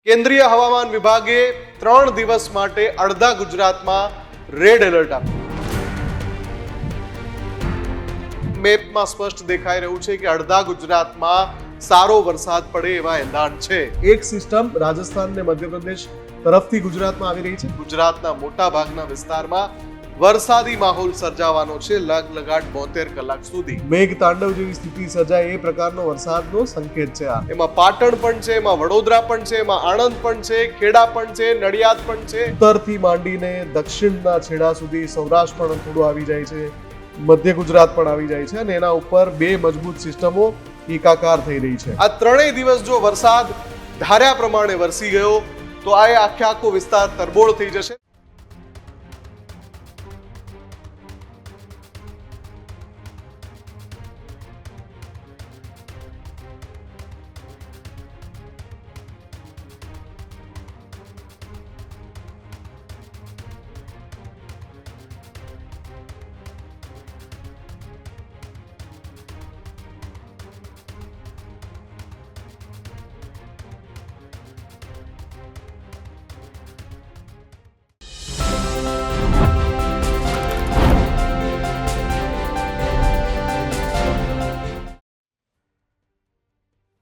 કેન્દ્રીય હવામાન વિભાગે 3 દિવસ માટે અડધા ગુજરાતમાં રેડ એલર્ટ આપ્યું. મેપમાં સ્પષ્ટ દેખાઈ રહ્યું છે કે અડધા ગુજરાતમાં સારો વરસાદ પડે એવા એંધાણ છે. એક સિસ્ટમ રાજસ્થાન ને મધ્યપ્રદેશ તરફથી ગુજરાતમાં આવી રહી છે. ગુજરાતના મોટા ભાગના વિસ્તારમાં વરસાદી માહોલ સર્જાવાનો છે લગલગાટ 72 કલાક સુધી. મેઘ તાંડવ જેવી સ્થિતિ સર્જાય એ પ્રકારનો વરસાદનો સંકેત છે. એમાં પાટણ પણ છે, એમાં વડોદરા પણ છે, એમાં આણંદ પણ છે, ખેડા પણ છે, નડિયાદ પણ છે. ઉત્તરથી માંડીને દક્ષિણના છેડા સુધી સૌરાષ્ટ્ર પણ થોડું આવી જાય છે, મધ્ય ગુજરાત પણ આવી જાય છે અને એના ઉપર બે મજબૂત સિસ્ટમો એકાકાર થઈ રહી છે. આ ત્રણેય દિવસ જો વરસાદ ધાર્યા પ્રમાણે વરસી ગયો તો આ આખો વિસ્તાર તરબોળ થઈ જશે.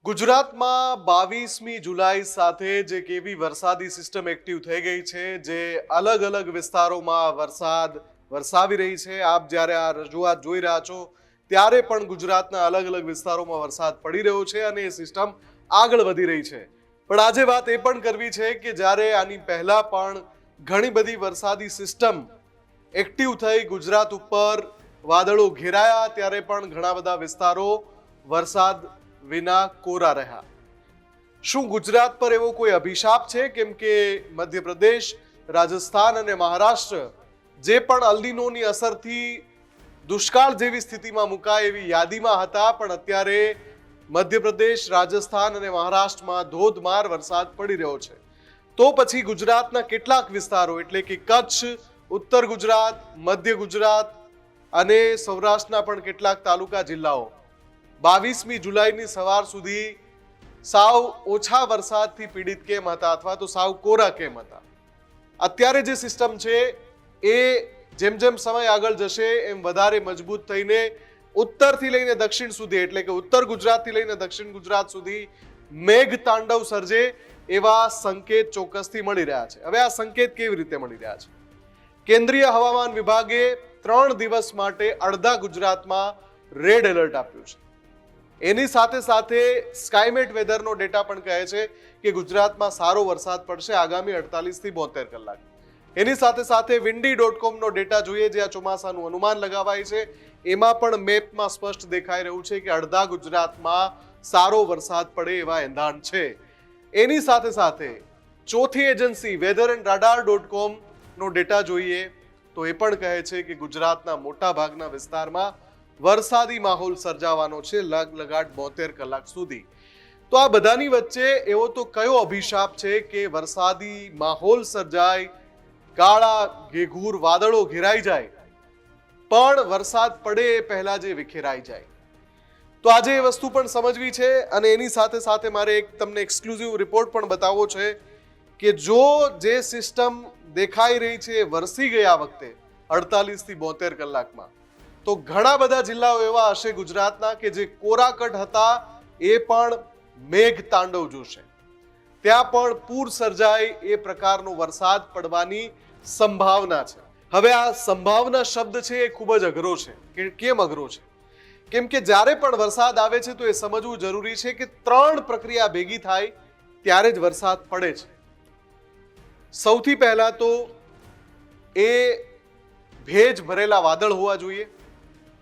ગુજરાતમાં 22મી જુલાઈ સાથે જે કેવી વરસાદી સિસ્ટમ એક્ટિવ થઈ ગઈ છે, જે અલગ અલગ વિસ્તારોમાં વરસાદ વરસાવી રહી છે. આપ જ્યારે આ રજૂઆત જોઈ રહ્યા છો ત્યારે પણ ગુજરાતના અલગ અલગ વિસ્તારોમાં વરસાદ પડી રહ્યો છે અને એ સિસ્ટમ આગળ વધી રહી છે. પણ આજે વાત એ પણ કરવી છે કે જ્યારે આની પહેલા પણ ઘણી બધી વરસાદી સિસ્ટમ એક્ટિવ થઈ ગુજરાત ઉપર વાદળો ઘેરાયા ત્યારે પણ ઘણા બધા વિસ્તારો વરસાદ વિના કોરા રહ્યા. શું ગુજરાત પર એવો કોઈ અભિશાપ છે? કેમ કે મધ્યપ્રદેશ, રાજસ્થાન અને મહારાષ્ટ્ર જે પણ અલ્નીનોની અસરથી દુષ્કાળ જેવી સ્થિતિમાં મુકાય એવી યાદીમાં હતા, પણ અત્યારે મધ્યપ્રદેશ, રાજસ્થાન અને મહારાષ્ટ્રમાં ધોધમાર વરસાદ પડી રહ્યો છે. તો પછી ગુજરાતના કેટલાક વિસ્તારો એટલે કે કચ્છ, ઉત્તર ગુજરાત, મધ્ય ગુજરાત અને સૌરાષ્ટ્રના પણ કેટલાક તાલુકા જિલ્લાઓ 22મી જુલાઈની સવાર સુધી સાવ ઓછા વરસાદથી પીડિત કેમ હતા અથવા તો સાવ કોરા કેમ હતા? અત્યારે જે સિસ્ટમ છે એ જેમ જેમ સમય આગળ જશે એમ વધારે મજબૂત થઈને ઉત્તરથી લઈને દક્ષિણ સુધી એટલે કે ઉત્તર ગુજરાતથી લઈને દક્ષિણ ગુજરાત સુધી મેઘ તાંડવ સર્જે એવા સંકેત ચોક્કસથી મળી રહ્યા છે. હવે આ સંકેત કેવી રીતે મળી રહ્યા છે? કેન્દ્રીય હવામાન વિભાગે 3 દિવસ માટે અડધા ગુજરાતમાં રેડ એલર્ટ આપ્યું છે. એની સાથે સાથે સ્કાયમેટ વેધરનો ડેટા પણ કહે છે કે ગુજરાતમાં સારો વરસાદ પડશે આગામી 48 થી 72 કલાક. એની સાથે સાથે windy.com નો ડેટા જોઈએ જે આ ચોમાસાનું અનુમાન લગાવાય છે, એમાં પણ મેપમાં સ્પષ્ટ દેખાઈ રહ્યું છે કે અડધા ગુજરાતમાં સારો વરસાદ પડે એવા એંધાણ છે. એની સાથે સાથે ચોથી એજન્સી વેધર એન્ડ radar.com નો ડેટા જોઈએ તો એ પણ કહે છે કે ગુજરાતના મોટા ભાગના વિસ્તારમાં વરસાદી માહોલ સર્જાવાનો છે લગલગાટ 72 કલાક સુધી. તો આ બધાની વચ્ચે એવો તો કયો અભિશાપ છે કે વરસાદી માહોલ સર્જાય, કાળા ઘેઘૂર વાદળો ઘેરાઈ જાય, પણ વરસાદ પડે એ પહેલા જે વિખેરાઈ જાય? તો આજે એ વસ્તુ પણ સમજવી છે અને એની સાથે સાથે મારે એક તમને એક્સક્લુઝિવ રિપોર્ટ પણ બતાવવો છે કે જો જે સિસ્ટમ દેખાઈ રહી છે વરસી ગયા વખતે 48 થી 72 કલાકમાં, તો ઘણા બધા જિલ્લાઓ એવા હશે ગુજરાતના કે જે કોરાકટ હતા એ પણ મેઘ તાંડવ જોશે. ત્યાં પણ પૂર સર્જાય એ પ્રકારનો વરસાદ પડવાની સંભાવના છે. હવે આ સંભાવના શબ્દ છે એ ખૂબ જ અઘરો છે. કેમ અઘરો છે? કેમ કે જ્યારે પણ વરસાદ આવે છે તો એ સમજવું જરૂરી છે કે 3 પ્રક્રિયા ભેગી થાય ત્યારે જ વરસાદ પડે છે. સૌથી પહેલા તો એ ભેજ ભરેલા વાદળ હોવા જોઈએ,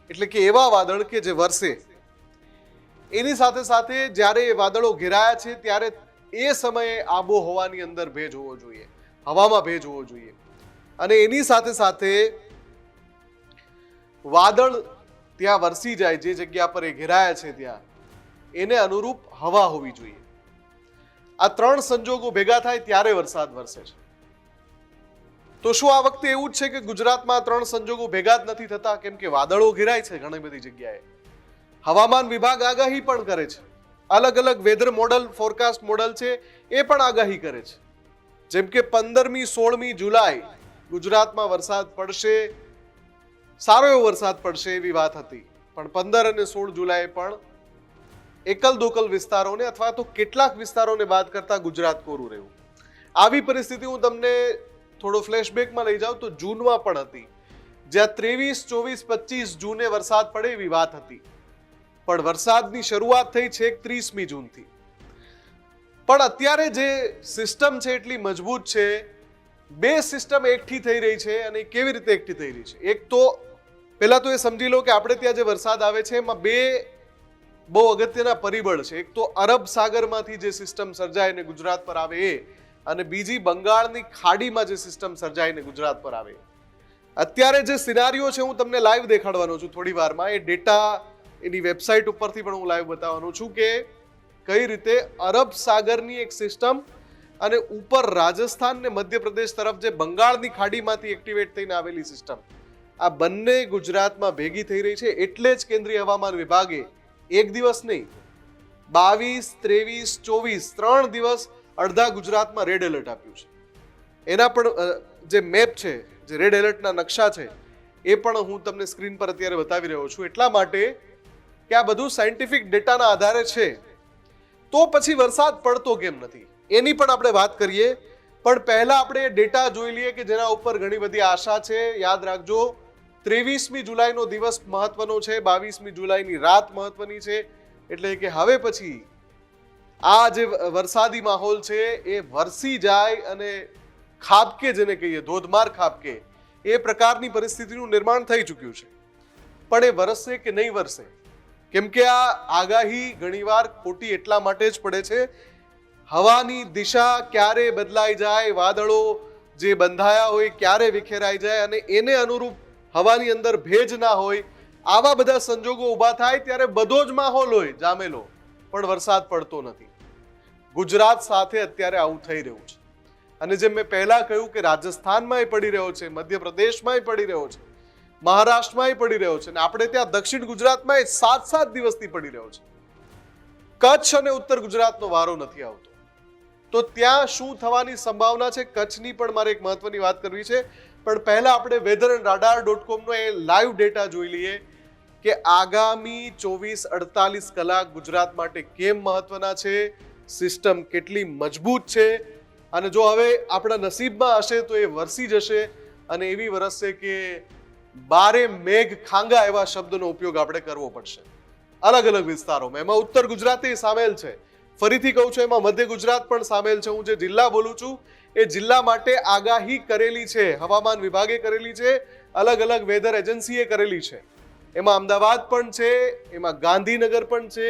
એટલે કે એવા વાદળ કે જે વરસે. એની સાથે સાથે જ્યારે એ વાદળો ઘેરાયા છે ત્યારે એ સમયે આબોહવાની અંદર ભેજ હોવો જોઈએ, હવામાં ભેજ હોવો જોઈએ. અને એની સાથે સાથે વાદળ ત્યાં વરસી જાય જે જગ્યા પર એ ઘેરાયા છે ત્યાં એને અનુરૂપ હવા હોવી જોઈએ. આ 3 સંજોગો ભેગા થાય ત્યારે વરસાદ વરસે છે. તો શું આ વખતે એવું જ છે કે ગુજરાતમાં 3 સંજોગો ભેગા જ નથી થતા? કેમ કે વાદળો ઘેરાય છે ઘણી બધી જગ્યાએ, હવામાન વિભાગ આગાહી પણ કરે છે અલગ અલગ વેધર મોડલ, ફોરકાસ્ટ મોડલ છે એ પણ આગાહી કરે છે. જેમ કે 15મી 16મી જુલાઈ ગુજરાતમાં વરસાદ પડશે, સારો એવો વરસાદ પડશે એવી વાત હતી, પણ 15 અને 16 જુલાઈએ પણ એકલ દોકલ વિસ્તારોને અથવા તો કેટલાક વિસ્તારોને બાદ કરતા ગુજરાત કોરું રહ્યું. આવી પરિસ્થિતિ હું તમને થોડો ફ્લેશબેકમાં લઈ જાઉં તો જૂનમાં પણ હતી, જ્યાં 23, 24, 25 જૂને વરસાદ પડે એવી વાત હતી, પણ વરસાદની શરૂઆત થઈ છે 30મી જૂનથી. પણ અત્યારે જે સિસ્ટમ છે એટલી મજબૂત છે, બે સિસ્ટમ એકઠી થઈ રહી છે. અને કેવી રીતે એકઠી થઈ રહી છે? એક તો પહેલા તો એ સમજી લો કે આપણે ત્યાં જે વરસાદ આવે છે એમાં બે બહુ અગત્યના પરિબળ છે. એક તો અરબ સાગરમાંથી જે સિસ્ટમ સર્જાઈને ગુજરાત પર આવે એ, અને બીજી બંગાળની ખાડીમાં જે સિસ્ટમ સર્જાઈને ગુજરાત પર આવે. અત્યારે જે સિનારીઓ છે હું તમને લાઈવ દેખાડવાનો છું થોડી વારમાં. એ ડેટા એની વેબસાઇટ ઉપરથી પણ હું લાઈવ બતાવવાનો છું કે કઈ રીતે અરબ સાગરની એક સિસ્ટમ અને ઉપર રાજસ્થાન ને મધ્યપ્રદેશ તરફ જે બંગાળની ખાડીમાંથી એક્ટિવેટ થઈને આવેલી સિસ્ટમ, આ બંને ગુજરાતમાં ભેગી થઈ રહી છે. એટલે જ કેન્દ્રીય હવામાન વિભાગે એક દિવસ નહીં, 22, 23, 24 3 દિવસ અડધા ગુજરાતમાં રેડ એલર્ટ આપ્યું છે. એના પણ જે મેપ છે, જે રેડ એલર્ટના નકશા છે, એ પણ હું તમને સ્ક્રીન પર અત્યારે બતાવી રહ્યો છું. એટલા માટે કે આ બધું સાયન્ટિફિક ડેટાના આધારે છે. તો પછી વરસાદ પડતો કેમ નથી એની પણ આપણે વાત કરીએ. પણ પહેલા આપણે ડેટા જોઈ લઈએ કે જેના ઉપર ઘણી બધી આશા છે. યાદ રાખજો, 23મી જુલાઈનો દિવસ મહત્વનો છે, 22મી જુલાઈની રાત મહત્વની છે. એટલે કે હવે પછી આ જે વરસાદી માહોલ છે એ વરસી જાય અને ખાબકે, જેને કહીએ ધોધમાર ખાબકે, એ પ્રકારની પરિસ્થિતિનું નિર્માણ થઈ ચૂક્યું છે. પણ એ વરસશે કે નહીં વરસે? કેમ કે આ આગાહી ઘણીવાર ખોટી એટલા માટે જ પડે છે. હવાની દિશા ક્યારે બદલાઈ જાય, વાદળો જે બંધાયા હોય ક્યારે વિખેરાઈ જાય, અને એને અનુરૂપ હવાની અંદર ભેજ ના હોય, આવા બધા સંજોગો ઊભા થાય ત્યારે બધો જ માહોલ હોય જામેલો, પણ વરસાદ પડતો નથી. ગુજરાત સાથે અત્યારે આવું થઈ રહ્યું છે. અને જેમ મેં પહેલા કહ્યું કે રાજસ્થાનમાં પડી રહ્યો છે, મધ્યપ્રદેશમાં પડી રહ્યો છે, મહારાષ્ટ્રમાં પડી રહ્યો છે, અને આપણે ત્યાં દક્ષિણ ગુજરાતમાં 7 દિવસથી પડી રહ્યો છે. કચ્છ અને ઉત્તર ગુજરાતનો વારો નથી આવતો. તો ત્યાં શું થવાની સંભાવના છે? કચ્છની પણ મારે એક મહત્વની વાત કરવી છે. પણ પહેલા આપણે weatherandradar.com નો એ લાઈવ ડેટા જોઈ લઈએ કે આગામી 24-48 કલાક ગુજરાત માટે કેમ મહત્વના છે, સિસ્ટમ કેટલી મજબૂત છે, અને જો હવે આપણા નસીબમાં હશે તો એ વરસી જશે. અને એવી વરસશે કે બારે મેઘ ખાંગા એવા શબ્દનો ઉપયોગ આપણે કરવો પડશે અલગ અલગ વિસ્તારોમાં. એમાં ઉત્તર ગુજરાત સામેલ છે. ફરીથી કહું છું, એમાં મધ્ય ગુજરાત પણ સામેલ છે. હું જે જિલ્લા બોલું છું એ જિલ્લા માટે આગાહી કરેલી છે, હવામાન વિભાગે કરેલી છે, અલગ અલગ વેધર એજન્સીએ કરેલી છે. એમાં અમદાવાદ પણ છે, એમાં ગાંધીનગર પણ છે,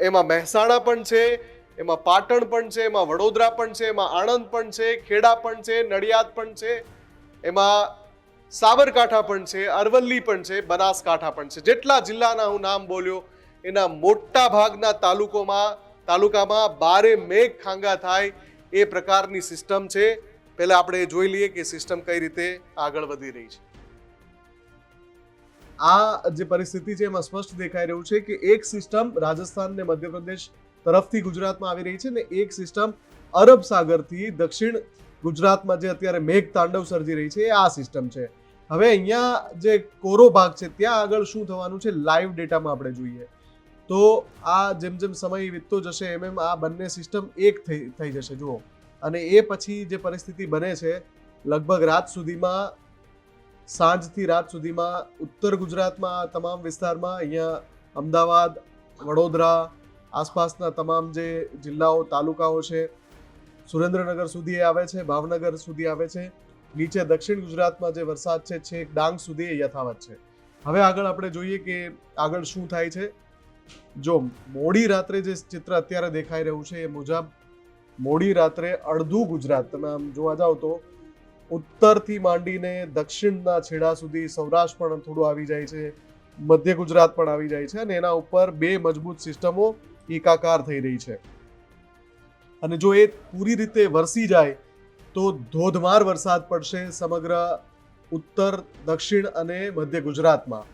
એમાં મહેસાણા પણ છે, એમાં પાટણ પણ છે, એમાં વડોદરા પણ છે, એમાં આણંદ પણ છે, ખેડા પણ છે, નડિયાદ પણ છે, એમાં સાબરકાંઠા પણ છે, અરવલ્લી પણ છે, બનાસકાંઠા પણ છે. જેટલા જિલ્લાના હું નામ બોલ્યો એના મોટા ભાગના તાલુકામાં બારે મેઘ ખાંગા થાય એ પ્રકારની સિસ્ટમ છે. પહેલા આપણે જોઈ લઈએ કે સિસ્ટમ કઈ રીતે આગળ વધી રહી છે. આ જે પરિસ્થિતિ છે એમાં સ્પષ્ટ દેખાઈ રહ્યું છે કે એક સિસ્ટમ રાજસ્થાન ને મધ્યપ્રદેશ તરફથી ગુજરાતમાં આવી રહી છે, ને એક સિસ્ટમ અરબ સાગરથી દક્ષિણ ગુજરાતમાં જે અત્યારે મેઘ તાંડવ સર્જી રહી છે એ આ સિસ્ટમ છે. હવે અહીંયા જે કોરો ભાગ છે ત્યાં આગળ શું થવાનું છે લાઈવ ડેટામાં આપણે જોઈએ તો આ જેમ જેમ સમય વીતતો જશે એમ આ બંને સિસ્ટમ એક થઈ જશે જુઓ. અને એ પછી જે પરિસ્થિતિ બને છે લગભગ રાત સુધીમાં, સાંજથી રાત સુધીમાં ઉત્તર ગુજરાતમાં તમામ વિસ્તારમાં, અહીંયા અમદાવાદ, વડોદરા, આસપાસના તમામ જે જિલ્લાઓ તાલુકાઓ છે, સુરેન્દ્રનગર સુધી આવે છે, ભાવનગર સુધી આવે છે, નીચે દક્ષિણ ગુજરાતમાં જે વરસાદ છે છેક ડાંગ સુધી યથાવત છે. હવે આગળ આપણે જોઈએ કે આગળ શું થાય છે. જો મોડી રાત્રે જે ચિત્ર અત્યારે દેખાઈ રહ્યું છે એ મુજબ મોડી રાત્રે અડધું ગુજરાત તમે આમ જોવા જાઓ તો ઉત્તરથી માંડીને દક્ષિણના છેડા સુધી સૌરાષ્ટ્ર પણ થોડું આવી જાય છે, મધ્ય ગુજરાત પણ આવી જાય છે, અને એના ઉપર બે મજબૂત સિસ્ટમો એકાકાર થઈ રહી છે. અને જો એ પૂરી રીતે વરસી જાય તો ધોધમાર વરસાદ પડશે સમગ્ર ઉત્તર, દક્ષિણ અને મધ્ય ગુજરાતમાં.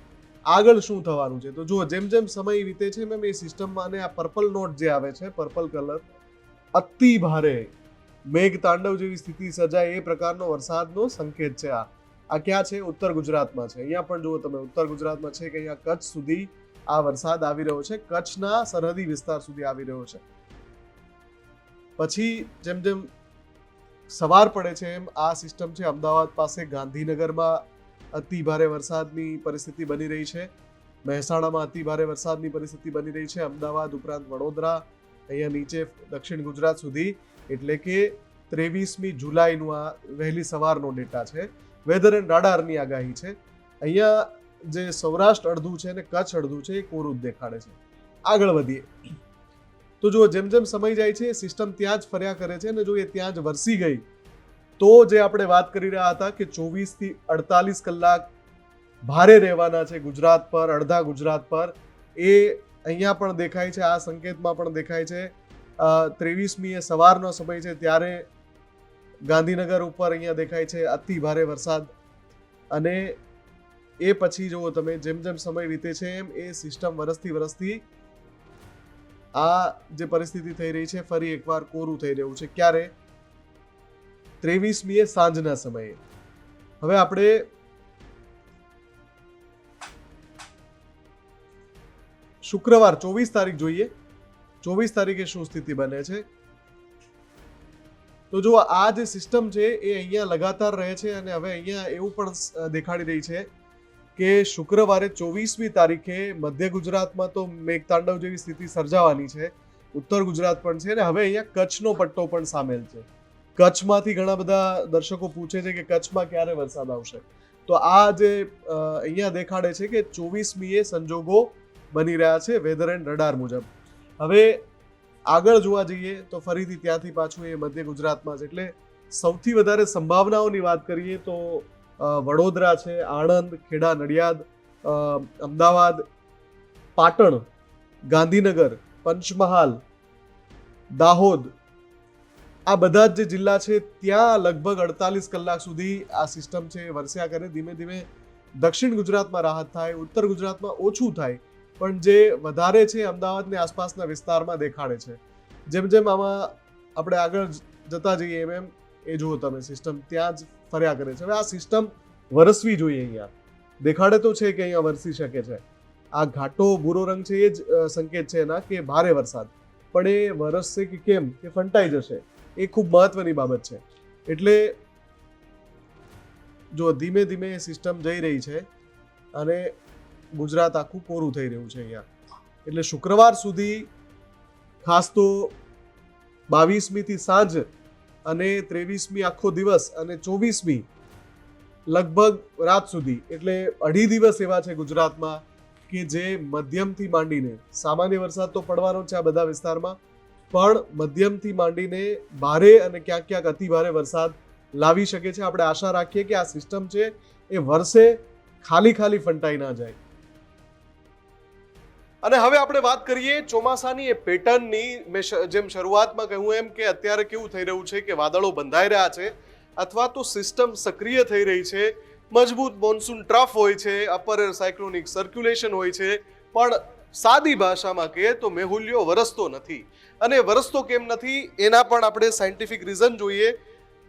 આગળ શું થવાનું છે. તો જુઓ, જેમ જેમ સમય વીતે છે એમ એ સિસ્ટમમાં અને આ પર્પલ નોટ જે આવે છે, પર્પલ કલર, અતિ ભારે મેઘ તાંડવ જેવી સ્થિતિ સર્જાય એ પ્રકારનો વરસાદનો સંકેત છે. આ ક્યાં છે? ઉત્તર ગુજરાતમાં છે. અહીંયા પણ જુઓ તમે, ઉત્તર ગુજરાતમાં છે કે અહીંયા કચ્છ સુધી આ વરસાદ આવી રહ્યો છે, કચ્છના સરહદી વિસ્તાર સુધી આવી રહ્યો છે. પછી જેમ જેમ સવાર પડે છે એમ આ સિસ્ટમ છે અમદાવાદ પાસે ગાંધીનગરમાં અતિ ભારે વરસાદની પરિસ્થિતિ બની રહી છે, મહેસાણામાં અતિ ભારે વરસાદની પરિસ્થિતિ બની રહી છે, અમદાવાદ ઉપરાંત વડોદરા, અહીંયા નીચે દક્ષિણ ગુજરાત સુધી. એટલે કે 23મી જુલાઈનું આ વહેલી સવારનો ડેટા છે. વેધર એન્ડ રાડારની આગાહી છે. અહીંયા જે સૌરાષ્ટ્ર અડધું છે અને કચ્છ અડધું છે એ કોરું જ દેખાડે છે. આગળ વધીએ તો જુઓ, જેમ જેમ સમય જાય છે સિસ્ટમ ત્યાં જ ફર્યા કરે છે અને જો એ ત્યાં જ વરસી ગઈ તો જે આપણે વાત કરી રહ્યા હતા કે 24 થી 48 કલાક ભારે રહેવાના છે ગુજરાત પર, અડધા ગુજરાત પર, એ અહીંયા પણ દેખાય છે, આ સંકેતમાં પણ દેખાય છે. 23મી એ સવારનો સમય છે ત્યારે ગાંધીનગર ઉપર અહીંયા દેખાય છે અતિ ભારે વરસાદ. અને એ પછી જુઓ તમે, જેમ જેમ સમય વીતે છે એમ એ સિસ્ટમ વરસતી આ જે પરિસ્થિતિ થઈ રહી છે ફરી એકવાર કોરું થઈ રહ્યું છે. ક્યારે? 23મી એ સાંજના સમયે. હવે આપણે શુક્રવાર 24 તારીખ જોઈએ. 24 તારીખે શું સ્થિતિ બને છે. તો જો આ જે સિસ્ટમ છે એ અહીંયા લગાતાર રહે છે અને હવે અહીંયા એવું પણ દેખાડી રહી છે કે શુક્રવારે 24મી તારીખે મધ્ય ગુજરાતમાં તો મેઘતાંડવ જેવી સ્થિતિ સર્જાવાની છે, ઉત્તર ગુજરાત પણ છે અને હવે અહીંયા કચ્છનો પટ્ટો પણ સામેલ છે. કચ્છમાંથી ઘણા બધા દર્શકો પૂછે છે કે કચ્છમાં ક્યારે વરસાદ આવશે. તો આ જે અહીંયા દેખાડે છે કે 24મીએ સંજોગો બની રહ્યા છે વેધર એન્ડ રડાર મુજબ. હવે આગળ જોવા જઈએ તો ફરીથી ત્યાંથી પાછું એ મધ્ય ગુજરાતમાં છે. એટલે સૌથી વધારે સંભાવનાઓની વાત કરીએ તો વડોદરા છે, આણંદ, ખેડા, નડિયાદ, અમદાવાદ, પાટણ, ગાંધીનગર, પંચમહાલ, દાહોદ, આ બધા જ જે જિલ્લા છે ત્યાં લગભગ 48 કલાક સુધી આ સિસ્ટમ છે વરસ્યા કરે. ધીમે ધીમે દક્ષિણ ગુજરાતમાં રાહત થાય, ઉત્તર ગુજરાતમાં ઓછું થાય, પણ જે વધારે છે અમદાવાદની આસપાસના વિસ્તારમાં દેખાડે છે. જેમ જેમ આમાં આપણે આગળ જતા જઈએ એમ એમ એ જુઓ તમે, સિસ્ટમ ત્યાં જ ફર્યા કરે છે. હવે આ સિસ્ટમ વરસવી જોઈએ. અહીંયા દેખાડે તો છે કે અહીંયા વરસી શકે છે. આ ઘાટો ભૂરો રંગ છે એ જ સંકેત છે એના કે ભારે વરસાદ, પણ એ વરસશે કે કેમ, કે ફંટાઈ જશે, એ ખૂબ મહત્વની બાબત છે. એટલે જો ધીમે ધીમે સિસ્ટમ જઈ રહી છે અને ગુજરાત આખું કોરું થઈ રહ્યું છે અહીંયા. એટલે શુક્રવાર સુધી ખાસ તો 22મી થી સાંજ અને 23મી આખો દિવસ અને 24મી લગભગ રાત સુધી, એટલે અઢી દિવસ એવા છે ગુજરાતમાં કે જે મધ્યમથી માંડીને, સામાન્ય વરસાદ તો પડવાનો છે આ બધા વિસ્તારમાં, પણ મધ્યમથી માંડીને ભારે અને ક્યાંક ક્યાંક અતિ ભારે વરસાદ લાવી શકે છે. આપણે આશા રાખીએ કે આ સિસ્ટમ છે એ વર્ષે ખાલી ફંટાઈ ના જાય. અને હવે આપણે વાત કરીએ ચોમાસાની એ પેટર્નની. મેં જેમ શરૂઆતમાં કહ્યું એમ કે અત્યારે કેવું થઈ રહ્યું છે કે વાદળો બંધાઈ રહ્યા છે અથવા તો સિસ્ટમ સક્રિય થઈ રહી છે, મજબૂત મોન્સૂન ટ્રફ હોય છે, અપર એર સાયક્લોનિક સર્ક્યુલેશન હોય છે, પણ સાદી ભાષામાં કહીએ તો મેહુલ્યો વરસતો નથી. અને વરસતો કેમ નથી એના પણ આપણે સાયન્ટિફિક રીઝન જોઈએ.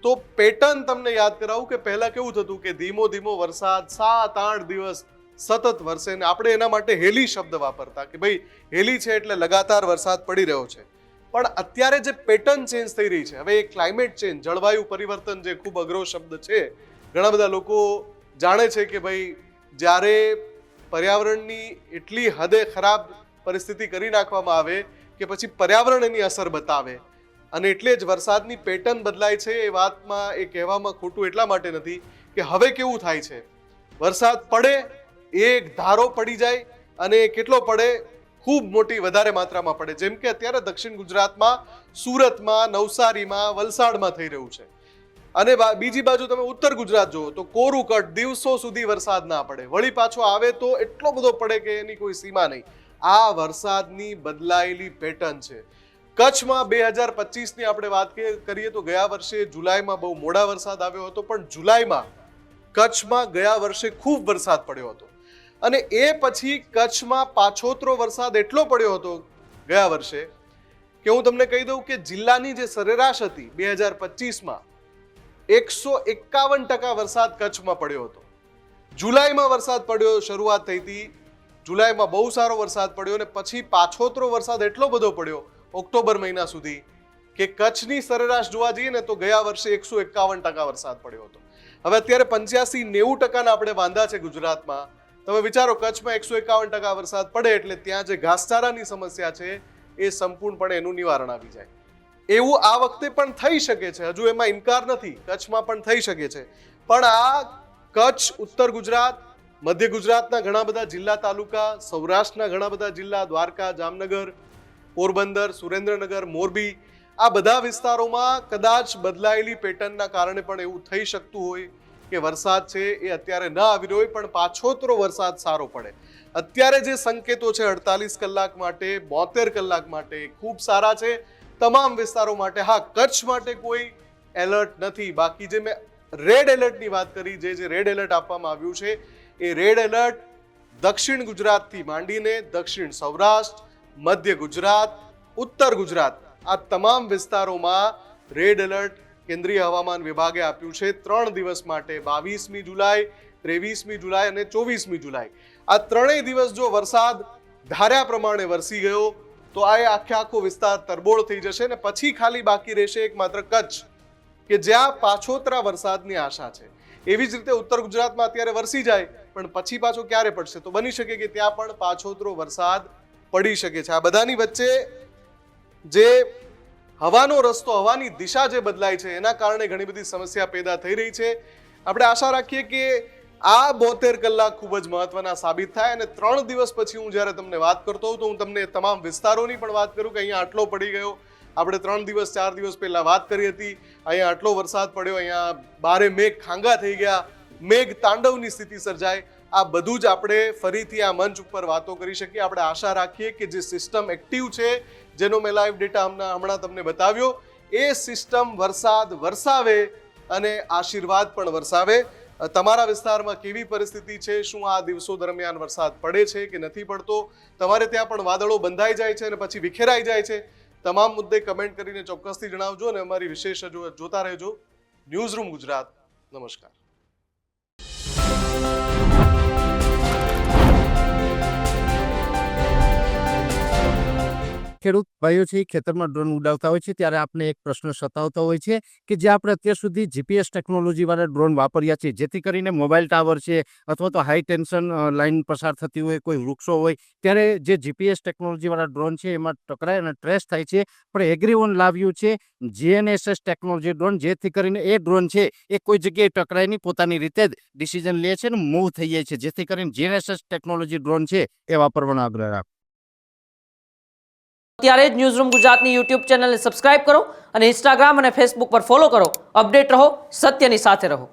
તો પેટર્ન તમને યાદ કરાવું કે પહેલા કેવું થતું કે ધીમો ધીમો વરસાદ 7-8 દિવસ સતત વરસે ને આપણે એના માટે હેલી શબ્દ વાપરતા કે ભાઈ હેલી છે એટલે લગાતાર વરસાદ પડી રહ્યો છે. પણ અત્યારે જે પેટર્ન ચેન્જ થઈ રહી છે, હવે એ ક્લાઇમેટ ચેન્જ, જળવાયુ પરિવર્તન જે ખૂબ અઘરો શબ્દ છે, ઘણા બધા લોકો જાણે છે કે ભાઈ જ્યારે પર્યાવરણની એટલી હદે ખરાબ પરિસ્થિતિ કરી નાખવામાં આવે કે પછી પર્યાવરણ એની અસર બતાવે અને એટલે જ વરસાદની પેટર્ન બદલાય છે. એ વાતમાં એ કહેવામાં ખોટું એટલા માટે નથી કે હવે કેવું થાય છે, વરસાદ પડે એક ધારો પડી જાય અને કેટલો પડે, ખૂબ મોટી વધારે માત્રામાં પડે. જેમ કે અત્યારે દક્ષિણ ગુજરાતમાં, સુરતમાં, નવસારીમાં, વલસાડમાં થઈ રહ્યું છે. અને બીજી બાજુ તમે ઉત્તર ગુજરાત જુઓ તો કોરું કટ, દિવસો સુધી વરસાદ ના પડે, વળી પાછો આવે તો એટલો બધો પડે કે એની કોઈ સીમા નહીં. આ વરસાદની બદલાયેલી પેટર્ન છે. કચ્છમાં 2025ની આપણે વાત કરીએ તો ગયા વર્ષે જુલાઈમાં બહુ મોડા વરસાદ આવ્યો હતો, પણ જુલાઈમાં કચ્છમાં ગયા વર્ષે ખૂબ વરસાદ પડ્યો હતો. અને એ પછી કચ્છમાં પાછોતરો વરસાદ એટલો પડ્યો હતો ગયા વર્ષે કે હું તમને કહી દઉં કે જિલ્લાની જે સરેરાશ હતી 2025માં 151% વરસાદ કચ્છમાં પડ્યો હતો. જુલાઈમાં વરસાદ પડ્યો, શરૂઆત થઈ હતી જુલાઈમાં બહુ સારો વરસાદ પડ્યો અને પછી પાછોતરો વરસાદ એટલો બધો પડ્યો ઓક્ટોબર મહિના સુધી કે કચ્છની સરેરાશ જોવા જઈએ ને તો ગયા વર્ષે 151% વરસાદ પડ્યો હતો. હવે અત્યારે 85-90% આપણે વાંધા છે ગુજરાતમાં. તમે વિચારો કચ્છમાં 151% વરસાદ પડે એટલે ત્યાં જે ઘાસચારાની સમસ્યા છે એ સંપૂર્ણપણે એનું નિવારણ આવી જાય. એવું આ વખતે પણ થઈ શકે છે, હજુ એમાં ઇનકાર નથી, કચ્છમાં પણ થઈ શકે છે. પણ આ કચ્છ, ઉત્તર ગુજરાત, મધ્ય ગુજરાતના ઘણા બધા જિલ્લા તાલુકા, સૌરાષ્ટ્રના ઘણા બધા જિલ્લા, દ્વારકા, જામનગર, પોરબંદર, સુરેન્દ્રનગર, મોરબી, આ બધા વિસ્તારોમાં કદાચ બદલાયેલી પેટર્નના કારણે પણ એવું થઈ શકતું હોય કે વરસાદ છે એ અત્યારે ન આવી રહ્યો હોય પણ પાછોતરો વરસાદ સારો પડે. અત્યારે જે સંકેતો છે 48 કલાક માટે, 72 કલાક માટે ખૂબ સારા છે તમામ વિસ્તારો માટે. હા, કચ્છ માટે કોઈ એલર્ટ નથી. બાકી જે મેં રેડ એલર્ટની વાત કરી, જે રેડ એલર્ટ આપવામાં આવ્યું છે એ રેડ એલર્ટ દક્ષિણ ગુજરાતથી માંડીને દક્ષિણ સૌરાષ્ટ્ર, મધ્ય ગુજરાત, ઉત્તર ગુજરાત આ તમામ વિસ્તારોમાં રેડ એલર્ટ કેન્દ્રીય હવામાન વિભાગે આપ્યું છે 3 દિવસ માટે, 22મી જુલાઈ, 23મી જુલાઈ અને 24મી જુલાઈ. આ ત્રણેય દિવસ જો વરસાદ ધાર્યા પ્રમાણે વરસી ગયો તો આ આખો વિસ્તાર તરબોળ થઈ જશે ને પછી ખાલી બાકી રહેશે એકમાત્ર કચ્છ કે જ્યાં પાછોતરા વરસાદની આશા છે. એવી જ રીતે ઉત્તર ગુજરાતમાં અત્યારે વરસી જાય પણ પછી પાછો ક્યારે પડશે તો બની શકે કે ત્યાં પણ પાછોતરો વરસાદ પડી શકે છે. આ બધાની વચ્ચે જે હવાનો રસ્તો, હવાની દિશા જે બદલાય છે એના કારણે ઘણી બધી સમસ્યા પેદા થઈ રહી છે. આપણે આશા રાખીએ કે આ 72 કલાક ખૂબ જ મહત્વના સાબિત થાય અને 3 દિવસ પછી હું જ્યારે તમને વાત કરતો હોઉં તો હું તમને તમામ વિસ્તારોની પણ વાત કરું કે અહીંયા આટલો પડી ગયો. આપણે 3 દિવસ 4 દિવસ પહેલા વાત કરી હતી, અહીંયા આટલો વરસાદ પડ્યો, અહીંયા બારે મેઘ ખાંગા થઈ ગયા, મેઘ તાંડવની સ્થિતિ સર્જાય. આ બધું જ આપણે ફરીથી આ મંચ ઉપર વાતો કરી શકીએ. આપણે આશા રાખીએ કે જે સિસ્ટમ એક્ટિવ છે, જેનો મેં લાઈવ ડેટા હમણાં તમને બતાવ્યો, એ સિસ્ટમ વરસાદ વરસાવે અને આશીર્વાદ પણ વરસાવે. તમારા વિસ્તારમાં કેવી પરિસ્થિતિ છે, શું આ દિવસો દરમિયાન વરસાદ પડે છે કે નથી પડતો, તમારે ત્યાં પણ વાદળો બંધાઈ જાય છે અને પછી વિખેરાઈ જાય છે, તમામ મુદ્દે કમેન્ટ કરીને ચોક્કસથી જણાવજો અને અમારી વિશેષ જોતા રહેજો ન્યૂઝ રૂમ ગુજરાત. નમસ્કાર. ખેડૂત ભાઈઓ છે ખેતરમાં ડ્રોન ઉડાવતા હોય છે ત્યારે આપણે એક પ્રશ્ન સતાવતો હોય છે કે જે આપણે અત્યાર સુધી જીપીએસ ટેકનોલોજીવાળા ડ્રોન વાપર્યા છે, જેથી કરીને મોબાઈલ ટાવર છે અથવા તો હાઈ ટેન્શન લાઇન પસાર થતી હોય, કોઈ વૃક્ષો હોય, ત્યારે જે જીપીએસ ટેકનોલોજીવાળા ડ્રોન છે એમાં ટકરાય અને ટ્રેસ થાય છે. પણ એગ્રીઓન લાવ્યું છે GNSS ટેકનોલોજી ડ્રોન, જેથી કરીને એ ડ્રોન છે એ કોઈ જગ્યાએ ટકરાય નહીં, પોતાની રીતે જ ડિસિઝન લે છે અને મૂવ થઈ જાય છે, જેથી કરીને GNSS ટેકનોલોજી ડ્રોન છે એ વાપરવાનો આગ્રહ રાખો. અત્યારે જ ન્યૂઝરૂમ ગુજરાતની યુટ્યુબ ચેનલને સબસ્ક્રાઇબ કરો અને ઇન્સ્ટાગ્રામ અને ફેસબુક પર ફોલો કરો. અપડેટ રહો, સત્યની સાથે રહો.